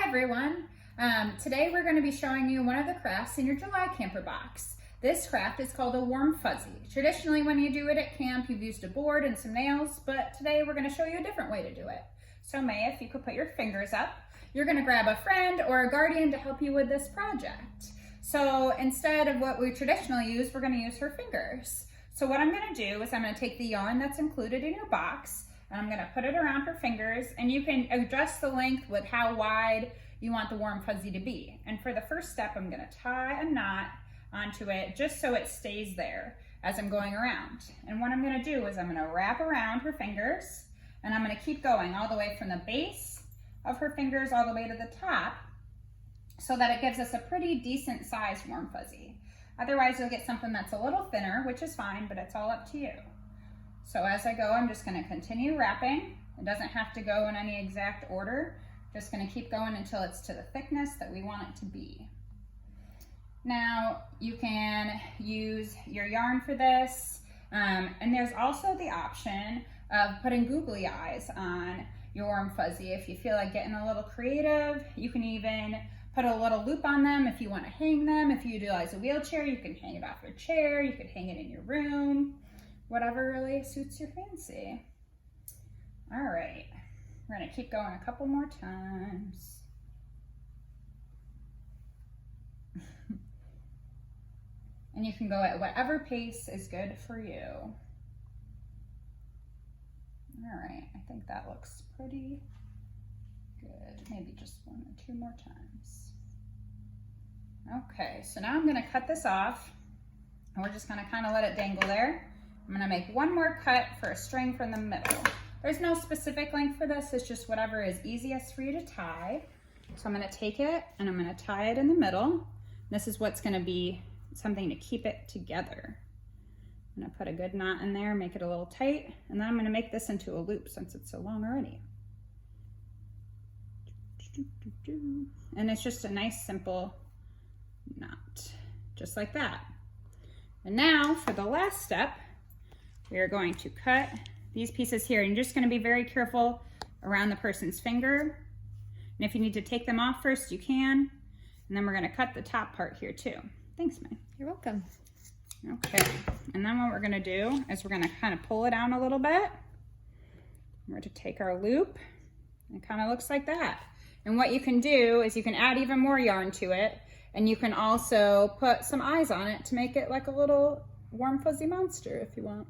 everyone. Today we're going to be showing you one of the crafts in your July camper box. This craft is called a warm fuzzy. Traditionally when you do it at camp you've used a board and some nails, but today we're going to show you a different way to do it. So May, if you could put your fingers up, you're going to grab a friend or a guardian to help you with this project. So instead of what we traditionally use, we're going to use her fingers. So what I'm going to do is I'm going to take the yarn that's included in your box and I'm going to put it around her fingers, and you can adjust the length with how wide you want the warm fuzzy to be. And for the first step, I'm going to tie a knot onto it just so it stays there as I'm going around. And what I'm going to do is I'm going to wrap around her fingers and I'm going to keep going all the way from the base of her fingers all the way to the top so that it gives us a pretty decent sized warm fuzzy. Otherwise you'll get something that's a little thinner, which is fine, but it's all up to you. So as I go, I'm just going to continue wrapping. It doesn't have to go in any exact order. Just going to keep going until it's to the thickness that we want it to be. Now you can use your yarn for this, and there's also the option of putting googly eyes on your warm fuzzy. If you feel like getting a little creative, you can even put a little loop on them if you want to hang them. If you utilize a wheelchair, you can hang it off your chair, you could hang it in your room. Whatever really suits your fancy. All right, we're gonna keep going a couple more times. And you can go at whatever pace is good for you. All right, I think that looks pretty good. Maybe just one or two more times. Okay, so now I'm gonna cut this off and we're just gonna kind of let it dangle there. I'm gonna make one more cut for a string from the middle. There's no specific length for this, it's just whatever is easiest for you to tie. So I'm gonna take it and I'm gonna tie it in the middle. This is what's gonna be something to keep it together. I'm gonna put a good knot in there, make it a little tight, and then I'm gonna make this into a loop since it's so long already. And it's just a nice simple knot, just like that. And now for the last step, we are going to cut these pieces here, and you're just going to be very careful around the person's finger. And if you need to take them off first, you can. And then we're going to cut the top part here too. Thanks, May. You're welcome. Okay, and then what we're going to do is we're going to kind of pull it down a little bit. We're going to take our loop. It kind of looks like that. And what you can do is you can add even more yarn to it, and you can also put some eyes on it to make it like a little warm fuzzy monster if you want.